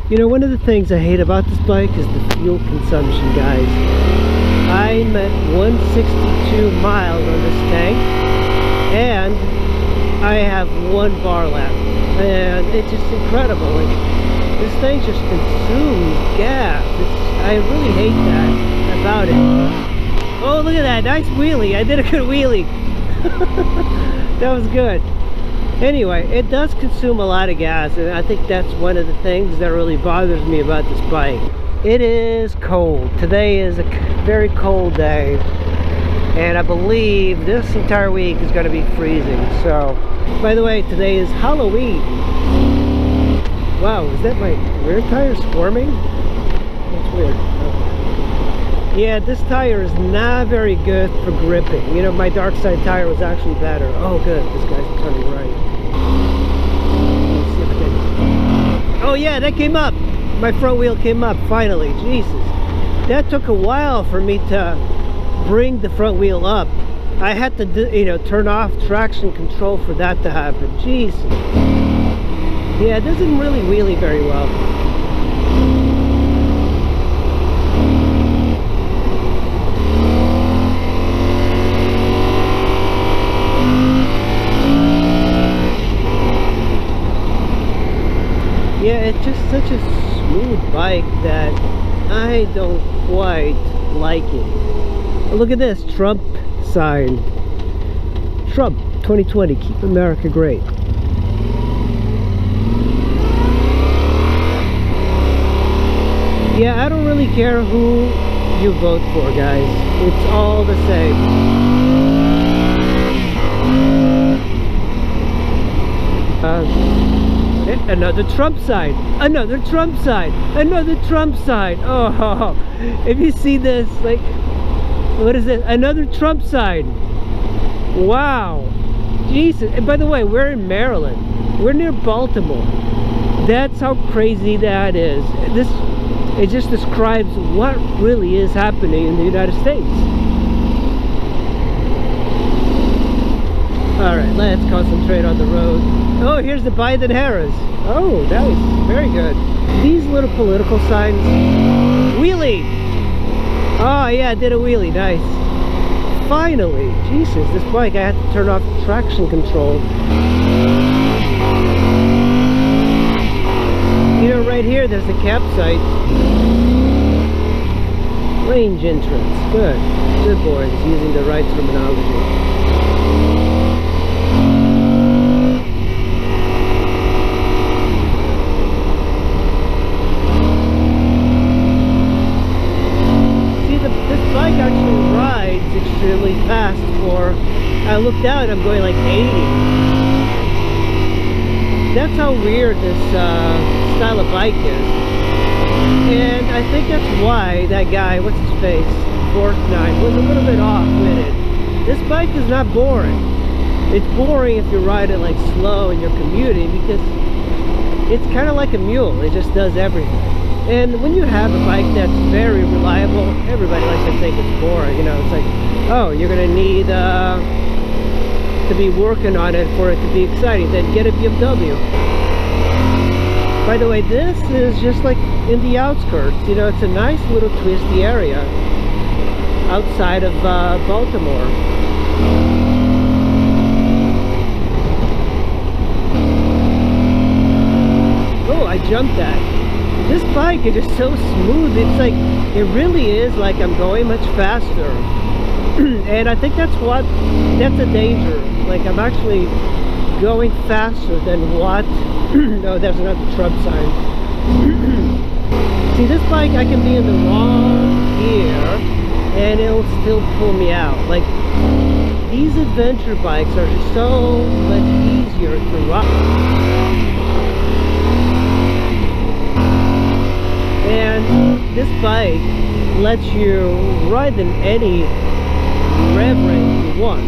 You know, one of the things I hate about this bike is the fuel consumption, guys. I'm at 162 miles on this tank, and I have 1 bar left, and it's just incredible. Like, this thing just consumes gas. I really hate that about it. Oh, look at that, nice wheelie. I did a good wheelie. That was good. Anyway, it does consume a lot of gas, and I think that's one of the things that really bothers me about this bike. It is cold. Today is a very cold day, and I believe this entire week is going to be freezing. So, by the way, today is Halloween. Wow, is that my rear tire squirming? That's weird. Yeah, this tire is not very good for gripping. You know, my dark side tire was actually better. Oh, good. This guy's turning right. Let's see if I can... Oh, yeah, that came up. My front wheel came up, finally. Jesus. That took a while for me to bring the front wheel up. I had to, you know, turn off traction control for that to happen. Jesus. Yeah, it doesn't really wheelie very well. Yeah, it's just such a smooth bike that I don't quite like it. Look at this, Trump sign. Trump 2020, keep America great. Yeah, I don't really care who you vote for, guys. It's all the same. Another Trump sign, another Trump sign, another Trump sign. Oh, if you see this, like, what is this? Another Trump sign. Wow, Jesus. And by the way, we're in Maryland. We're near Baltimore. That's how crazy that is. It just describes what really is happening in the United States. Alright, let's concentrate on the road. Oh, here's the Biden Harris. Oh, nice. Very good. These little political signs. Wheelie! Oh, yeah, I did a wheelie. Nice. Finally. Jesus, this bike, I had to turn off traction control. You know, right here, there's a campsite. Range entrance. Good. Good boys, using the right terminology. Actually rides extremely fast. For I looked out, I'm going like 80. That's how weird this style of bike is, and I think that's why that guy, what's his face, Fortnite, was a little bit off with it. This bike is not boring. It's boring if you ride it like slow and you're commuting, because it's kind of like a mule. It just does everything. And when you have a bike that's very reliable, everybody likes to think it's boring. You know, it's like, oh, you're gonna need to be working on it for it to be exciting. Then get a BMW. By the way, this is just like in the outskirts. You know, it's a nice little twisty area outside of Baltimore. Oh, I jumped that. This bike is just so smooth. It's like, it really is like I'm going much faster. And I think that's a danger. Like, I'm actually going faster than what? No, there's another Trump sign. See, this bike, I can be in the wrong gear and it'll still pull me out. Like, these adventure bikes are just so much easier to ride. And this bike lets you ride in any rev range you want.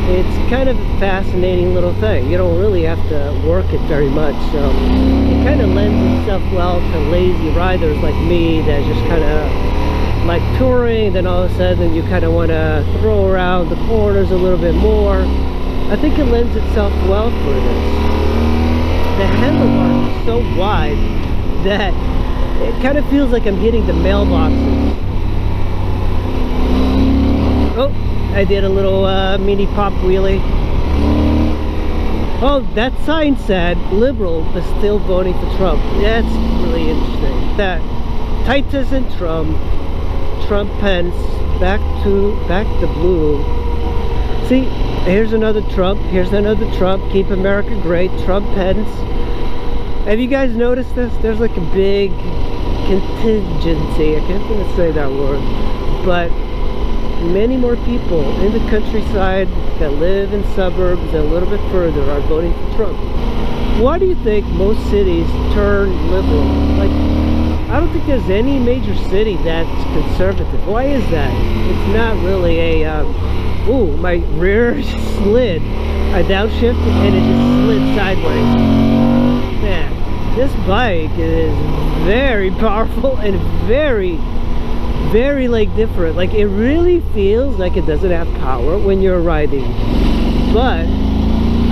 It's kind of a fascinating little thing. You don't really have to work it very much, so it kind of lends itself well to lazy riders like me that just kind of like touring. Then all of a sudden you kind of want to throw around the corners a little bit more. I think it lends itself well for this. The handlebars are so wide that. It kind of feels like I'm hitting the mailboxes. Oh, I did a little mini pop wheelie. Oh, that sign said liberal but still voting for Trump. That's really interesting. That Titus and Trump Pence, back to blue. See, here's another Trump, here's another Trump, keep America great, Trump Pence. Have you guys noticed this? There's like a big contingency, I can't even say that word, but many more people in the countryside that live in suburbs and a little bit further are voting for Trump. Why do you think most cities turn liberal? Like, I don't think there's any major city that's conservative. Why is that? It's not really a, ooh, my rear slid. I downshifted and it just slid sideways. Man, this bike is very powerful and very like different. Like, it really feels like it doesn't have power when you're riding, but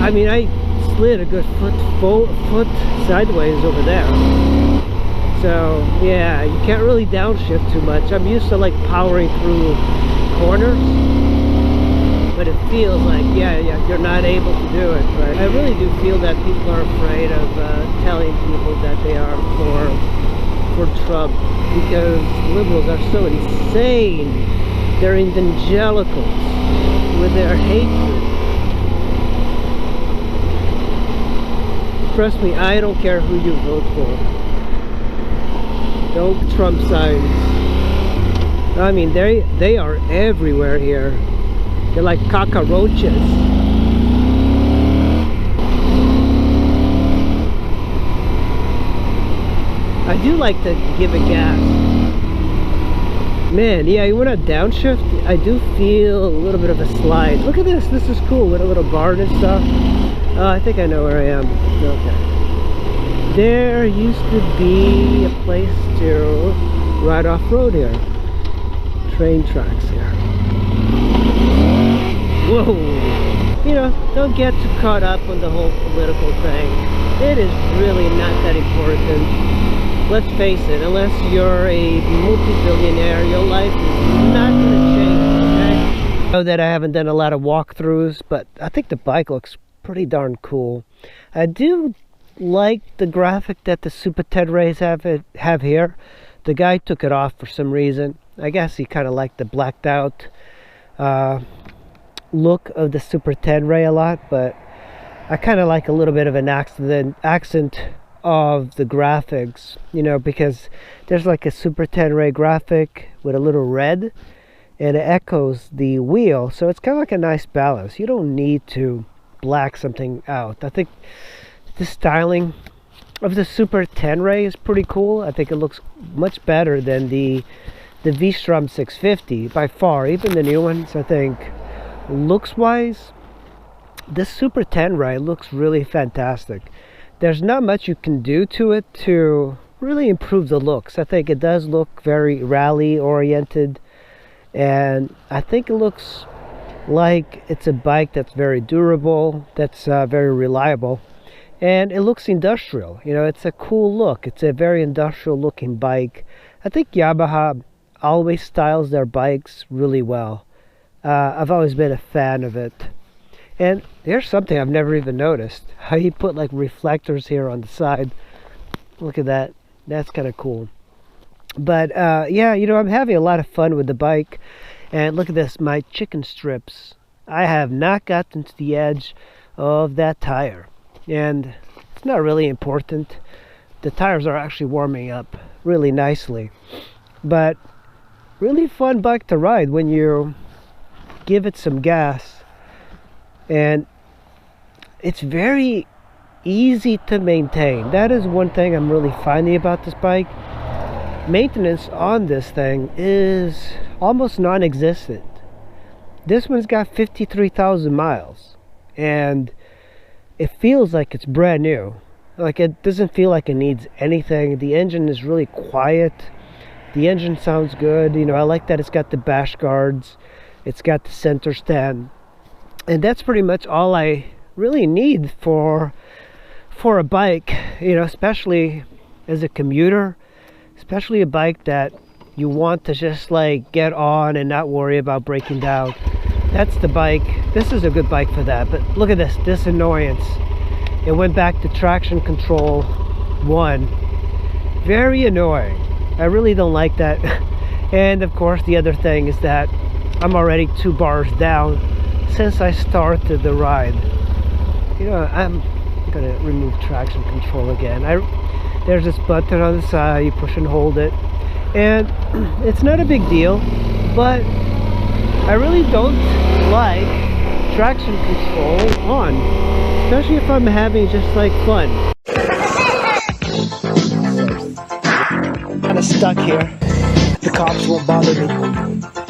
I mean, I slid a good foot sideways over there. So yeah, you can't really downshift too much. I'm used to like powering through corners, but it feels like yeah, you're not able to do it. But I really do feel that people are afraid of telling people that they are for Trump, because liberals are so insane. They're evangelicals with their hatred. Trust me, I don't care who you vote for. Don't Trump signs. I mean, they are everywhere here. They're like cockroaches. I do like to give a gas. Man, yeah, when I downshift, I do feel a little bit of a slide. Look at this. This is cool with a little barn and stuff. Oh, I think I know where I am. Okay. There used to be a place to ride off-road here. Train tracks here. Whoa! You know, don't get too caught up on the whole political thing. It is really not that important. Let's face it, unless you're a multi-billionaire, your life is not going to change, okay? I know that I haven't done a lot of walkthroughs, but I think the bike looks pretty darn cool. I do like the graphic that the Super Teneres have here. The guy took it off for some reason. I guess he kind of liked the blacked out look of the Super Tenere a lot, but I kind of like a little bit of an accent of the graphics, you know, because there's like a Super Tenere graphic with a little red and it echoes the wheel, so it's kind of like a nice balance. You don't need to black something out. I think the styling of the Super Tenere is pretty cool. I think it looks much better than the V-Strom 650 by far. Even the new ones, I think, looks wise, this Super Tenere looks really fantastic. There's not much you can do to it to really improve the looks. I think it does look very rally oriented, and I think it looks like it's a bike that's very durable, that's very reliable, and it looks industrial. You know, it's a cool look. It's a very industrial looking bike. I think Yamaha always styles their bikes really well. I've always been a fan of it. And here's something I've never even noticed. How you put like reflectors here on the side. Look at that. That's kind of cool. But yeah, you know, I'm having a lot of fun with the bike. And look at this, my chicken strips. I have not gotten to the edge of that tire. And it's not really important. The tires are actually warming up really nicely. But really fun bike to ride when you give it some gas. And it's very easy to maintain. That is one thing I'm really finding about this bike. Maintenance on this thing is almost non-existent. This one's got 53,000 miles and it feels like it's brand new. Like, it doesn't feel like it needs anything. The engine is really quiet. The engine sounds good. You know, I like that it's got the bash guards. It's got the center stand. And that's pretty much all I really need for a bike, you know, especially as a commuter, especially a bike that you want to just like get on and not worry about breaking down. That's the bike. This is a good bike for that. But look at this annoyance. It went back to traction control 1. Very annoying. I really don't like that. And of course the other thing is that I'm already 2 bars down since I started the ride. You know, I'm gonna remove traction control again. There's this button on the side, you push and hold it, and it's not a big deal, but I really don't like traction control on, especially if I'm having just like fun. I'm kind of stuck here. The cops won't bother me.